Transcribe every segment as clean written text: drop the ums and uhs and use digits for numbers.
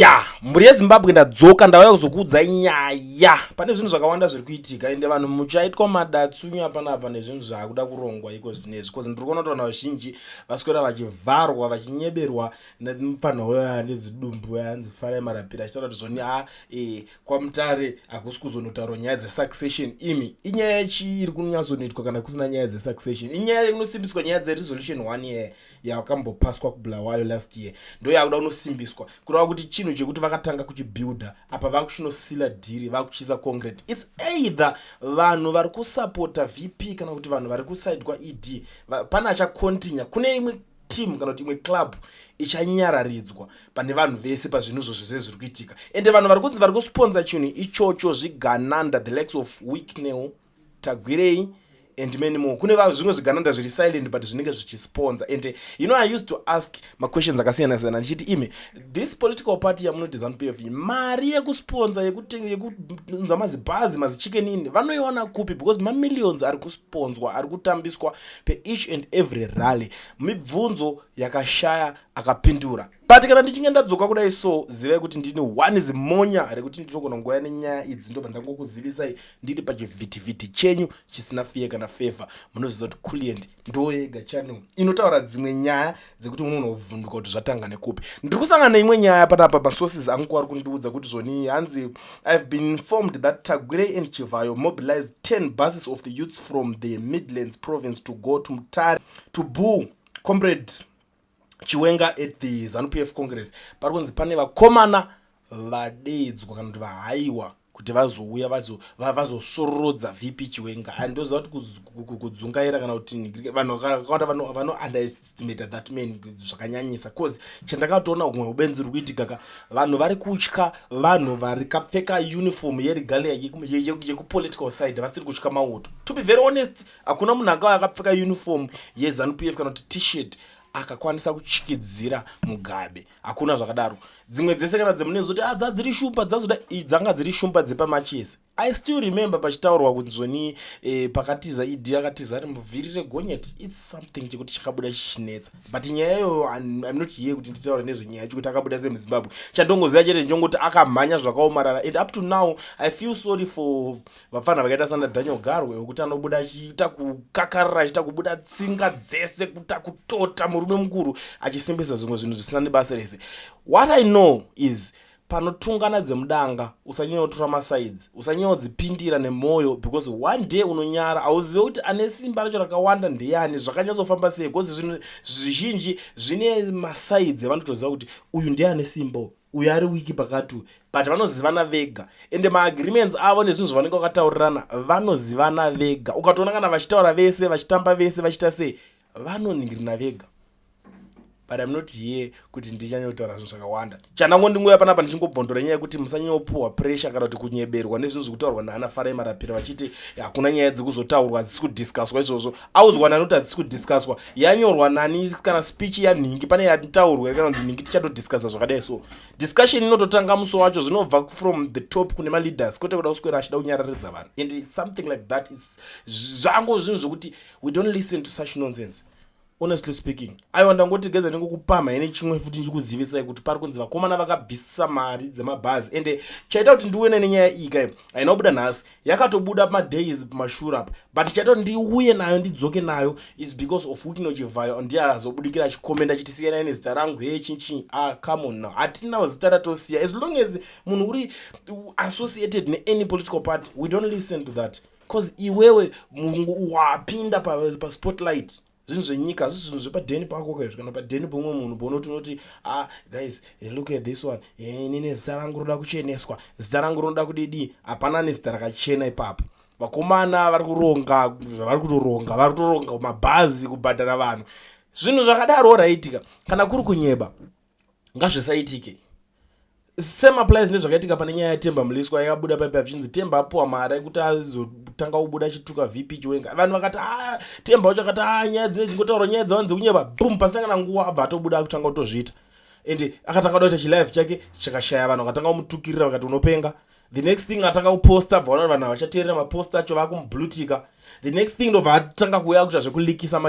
ya mburi yezimbabwe ndadzoka ndauya kuzokuudza nyaya pane zvinhu zvakawanda zviri kuitika ende vanhu muchaitwa madatsunya panapa nezvinhu zvaakuda kurongwa iko zvinezvi kozi ndiri kuona kuti vanhu vazhinji vaswera vachivharwa vachinyeberwa nemupanhau waya nezidumbu yanzi Farai Marapira achitaura kuti zvoni kwamutare hakusi kuzonotaurwa nyaya dzesuccession imi inyaya chi iri kunyatsonoitwa kana kusina nyaya dzesuccession inyaya inosimbiswa nyaya dzeresolution 1 year yakambopaswa kubulawayo last year ndo yakuda kunosimbiswa kureva kuti chinhu chekuti vakatanga kuchibuilda apa vakuchinosila dhiri vakuchisa concrete. It's either vanhu vari kusapota VP kana kuti vanhu vari kuside kwaED pane achakontinya kune imwe team kana kuti imwe club ichanyararidzwa pane vanhu vese pazvinhu zvose zviri kuitika ende vanhu vari kunzi vari kusponsor chinhu ichocho zvigananda the likes of Wicknell, Tagwirei and many more. Kune zvimwe zvigananda zviri silent but zvinenge zvichisponsor and I used to ask my questions akasiyana siyana ndichiti ime this political party yamunoti ZANU-PF mari yekusponsor yekunza mazibhazi mazichicken in vanoiona kupi because millions ari kusponsor ari kutambiswa pe each and every rally mibvunzo yakashaya akapindura but kana ndichinge ndadzoka kudai so zivai kuti ndine one zimonya rekuti ndinogona ngoya nenyaya idzi ndobva ndangokuzivisai ndiri pachivhitivhiti chenyu chisina fiye kana favor munoziva kuti Coolend ndo yega channel inotaura dzimwe nyaya dzekuti munovhunduka kuti zvatanga nekupi. Ndiri kusangana neimwe nyaya panapa masources angu ari kundiudza kuti zvoni hanzi I've been informed that Tagwirei and Chivayo mobilized 10 buses of the youths from the Midlands province to go to Mutare to boo comrade Chiwenga at the ZANU-PF Congress. Pari kunzi pane vakomana vadeidzwa kana kuti vahaiwa kuti vazouya vazosvorodza VP Chiwenga andoziva kuti kudzungaira kana kuti vanhu vakawanda vano underestimate that man zvakanyanyisa cause chandakatoona kumwe ubenzi ruri kuitika vanhu vari kutya vanhu vari kapfeka uniform yeregalia yekupolitical side vasiri kutya mauto. To be very honest hakuna munhu akauya akapfeka uniform yeZANU-PF kana kuti t-shirt akakwanisa kuchikidzira Mugabe hakuna zvakadaro. Dzimwe dzese kana dzemunezoti dziri shumba dzazoda dzanga dziri shumba dzepamachisi. I still remember pachitaurwa kuti zvoni pakatiza ED akatiza ari muvhirire gonyeti it's something chekuti chakabuda chichinetsa but nyaya iyoyo I'm not here kuti nditaure nezvenyaya chekuti akabuda semuZimbabwe chandongoziva chete nchongoti akamhanya zvakaomarara and up to now I feel sorry for vafana vakaita sana Daniel Garwe wekuti anobuda achiita kukakarira achiita kubuda tsinga dzese kuita kutota murume mukuru achisimbisa zvimwe zvinhu zvisina nebasa rese. What I know is panotungana dzemudanga usanyanyotora masides usanyanyodzipindira nemwoyo because one day unonyara auzive kuti ane simba racho rakawanda ndeyani zvakanyatsofamba sei because zvinhu zvizhinji zvine masides evanotoziva kuti uyu ndiye ane simba uyu ari wiki pakatu but vanozivana vega ende maagreements avo nezvinhu zvavanenge vakataurirana vanozivana vega ukatoona kana vachitaura vese vachitamba vese vachita sei vanoningirina vega. But I'm not here kuti ndichanyotaura zvinhu zvakawanda chanangondingoya panapa ndichingobvondora nyaya yekuti musanyopuwa pressure kana kuti kunyeberwa nezvinhu zvekutaurwa naana Farai Marapira vachiti hakuna nyaya dzekuzotaurwa hadzisi kudiscusswa izvozvo audzwa nani kuti hadzisi kudiscusswa yanyorwa nani kana speech yanhingi pane yataurwa kana kuti nhingi tichatodiscussa zvakadai so discussion inototanga muso wacho zvinobva from the top kune maleaders kwete kuda kuswera achida kunyararidza vanhu and it's something like that zvango zvinhu zvekuti we don't listen to such nonsense. Honestly speaking aiwa ndangoti geza ndingokupama ine chimwe futi ndikuzivisai kuti pari kunzi vakomana vakabvisisa mari dzemabhazi ende chaita kuti ndiuye nenyaya iyi kai ainobuda nhasi yakatobuda madays mashure up but chaita kuti ndiuye nayo ndidzoke nayo is because of Wicknell Chivayo ndiye azobudikira achikomenda achitisiyana nezita rangu chinchi come on now hatina zita ratosiya as long as munhu uri associated ne-any political party we don't listen to that because iwewe wapinda pa spotlight zvinhu zvenyika zvinhu zvepadheni pako kaizvo kana padheni pomwe munhu ponoti unoti guys look at this one nine zita rangu roda kucheneswa zita rangu roda kudidi hapana nezita rakachena ipapo vakomana vari kuronga zvavari kutoronga vari kutoronga mabhazi kubhadhara vanhu zvinhu zvakadaro raitika kana kuri kunyeba ngazvisaitike. Same applies nezvakaitika pane nyaya yaTemba Mliswa yakabuda paipa zvichinzi Temba apuwa mari yekuti azotanga kubuda achituka VP Chiwenga vanhu vakati Temba wacho akati nyaya dzine dzingotaura nyaya dzavanze kunyeba boom pasina kana nguva abva atobuda akutanga kutozviita ende akatanga kuita chilive chake chakashaya vanhu vakatanga kumutukirira vakati unopenga the next thing atanga kuposta bva vanhu vachateerera maposta acho vakumublutika the next thing ndobva atanga kuuya kuita zvekulikisa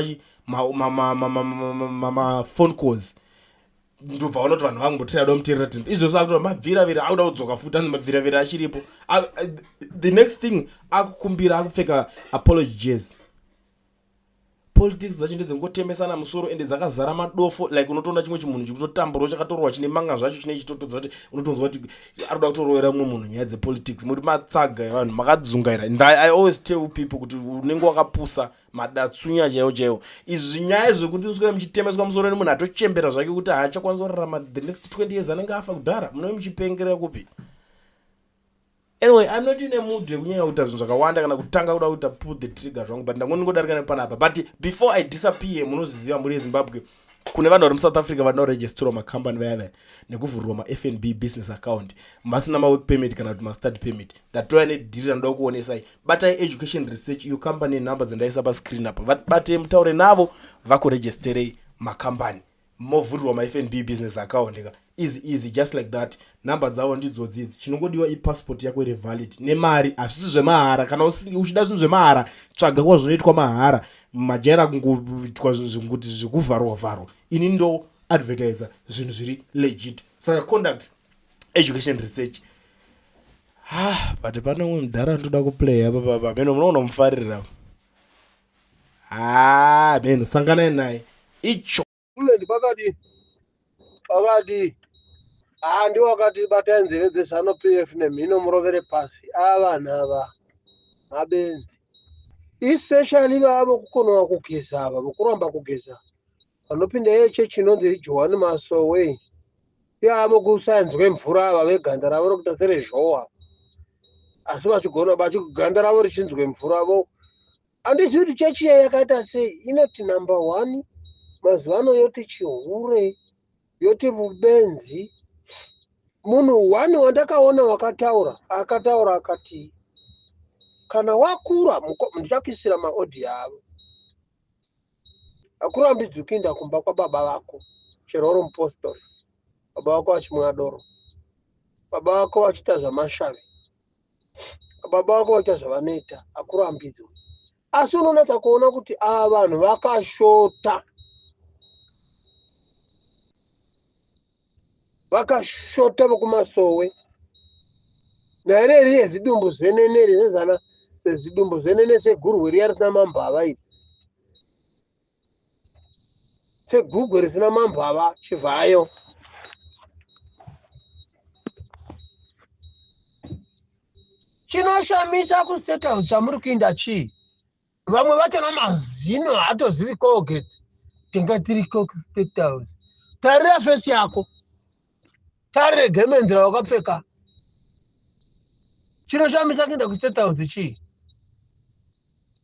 ma phone calls ndobva unoti vanhu vangotira domuteerera tindi izvo sakuti mabviravira auda kudzoka futi anzi mabviravira achiripo. The next thing akukumbira akupfeka apology jazz. Politics dzacho ndedzingotemesana musoro ende dzakazara madofo like unotoona chimwe chimunhu chikutotamburwa chakatorwa chine manga zvacho chine chitotodza kuti unotonzwa kuti arikuda kutorowera mumwe munhu nyaya dzepolitics muri matsaga evanhu makadzungaira. And I always tell people kuti unenge wakapusa madatsunya chaiwo chaiwo. Izvi nyaya zvekuti uswera muchitemeswa musoro nemunhu atochembera zvake kuti haachakwanisa kurarama the next 20 years anenge afa kudhara munove muchipengerera kupi. Anyway, I'm not in a mood yekunyanya kuita zvinhu zvakawanda kana kutanga kuda kuita pull the trigger zvangu, but ndangoningodarika nepanapa. But before I disappear, munozviziva muri Zimbabwe kune vanhu vari muSouth Africa vanoregisterwa makambani vaya nekuvhurwa maFNB business account masina mawork permit kana kuti mastudy permit. Ndatoya nedhiri ranoda kuonesai. Batai education research iyo company number dzandaisa pascreen apa. Batai mutaure navo vakuregisterei makambani movhurwa maFNB business account. Easy just like that. Namba dzavo ndidzodzi. Chinongodiwa ipassport yako iri valid nemari, asisi zvemahara. Kana uchida zvinhu zvemahara tsvaga kwa zvinoitwa mahara majera kungoitwa zvinguti zvekuvharwa. Ini ndo advertiser zvinhu zviri legit. Saka conduct education research. But pane umwe mudhara ndoda kuplay apa baba. Beno munoona mufarira. Beno sangana naye. Icho Kulendi pakati ndiwo wakati bata nzeve dzezano PF nemhino murovere pasi vanhu ava mabenzi especially vavo kukonawa kugeza ava vokuramba kugeza vanopinda yechechi inonzi Joan Masowe yavo kusainzwe mvura ava veganda ravo rokuita serezhowa asi vachigona ganda ravo richinzwe mvura vo handizivi kuti chechi iya yakaita sei. Inoti number 1 mazuva ano yoti chihure yoti bubenzi. Munhu 1 wandakaona akataura akati kana wakura ndichakuisira maaudio avo akurambidzwi kuenda kumba kwababa vako chero uri mupostori, baba vako vachimwa doro, baba vako vachiita zvamashavi, baba vako vachiita zvavanoita, akurambidzwi. Asi unonatsa kuona kuti ava vanhu vakashota vokumasowe naireri yezidumbu zveneneri zezana sezidumbu zvenene segurwe riya risina mambava iri segugwe risina mambava chivhayo chinoshamisa kustate house chamuri kuinda chii. Vamwe vachona mazino haatozivi Colgate tingatiri State House. Tarira fesi yako, tarire gemendi rawakapfeka. Chinoshamisa kuenda kuState House chii?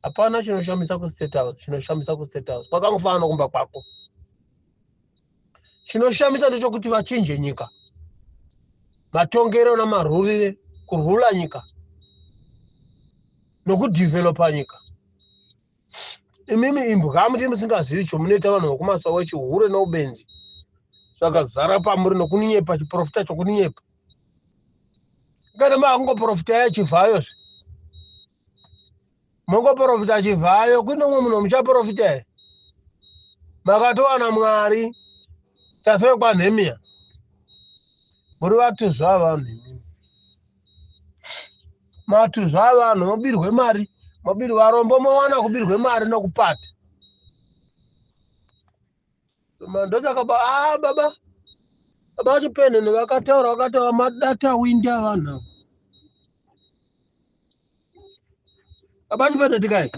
Hapana chinoshamisa kuState House. Chinoshamisa kuState House pakangofanana nokumba kwako. Chinoshamisa ndechokuti vachinje nyika, matongero namarurire, kurula nyika nokudevelopa nyika. Imimi imbwa muti musingazivi chomunoita vanhu vokumasowe chihure noubenzi zvakazara pamuri nokuninyepa chiprofita chokuninyepa. Kana makungoprofita chivhayozve mongoprofita chivhayo kuine umwe munhu muchaprofita here. Makatowana Mwari taseve kwaNhemia muri vatuzva avanhu. Imimi matuzva avanhu mobirwe mari, mobiri varombo mowana kubirwe mari nokupata. Mandosaka baba vachipendeni vakataura madata windi avanhu ava vachipendeni kai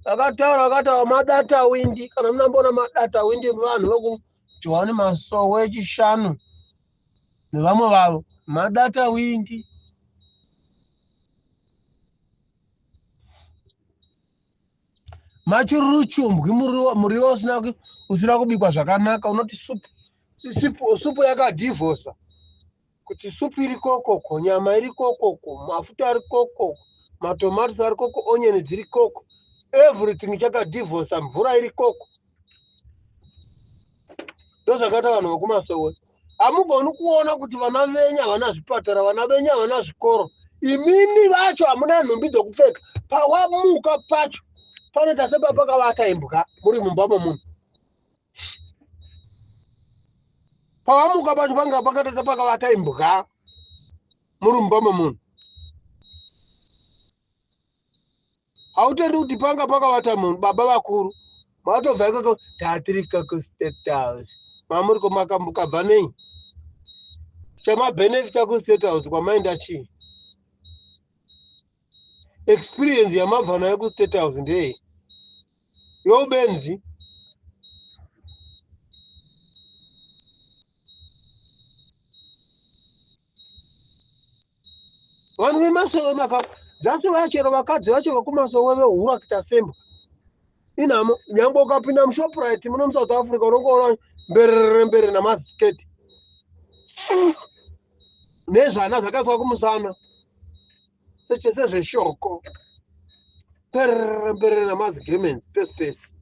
vakataura madata windi. Kana munambona madata windi vanhu vokuJohani Masowe chishanu nevamwe vavo madata windi. Machiruchumbwi muriwo usina kubikwa zvakanaka, unoti supu yakadhivhosa. Kuti supu iri kokoko, nyama iri kokoko, mafuta ari kokoko, matomatos ari koko, onion dziri koko, everything chakadhivhosa, mvura iri koko. Ndozvakaita vanhu vokumasowe. Hamugoni kuona kuti vana venyu havana zvipatara, vana venyu havana zvikoro. Imimi vacho hamuna nhumbi dzokupfeka. Pawamuka pacho panoita sepakavata imbwa muri mumba momunhu. pavamuka pacho panga pakatata pakavata imbwa murumba memunhu. Hautendi kuti panga pakavata munhu baba vakuru matobva ikoko tatirika kustate house mamuriko makabva nei chamabhenefita kustate house kwamaenda chii experience yamabva nayo kustate house ndei youbenzi vanhu vemasowe maka dzasi vachero vakadzi vacho vakumasowe vehura kuita sembwa inhamo nyangwe ukapinda muShoprite muno muSouth Africa unongoona mberere namasiketi nezvana zvakaiswa kumusana sezveshoko mberere namazigemens pesi pesi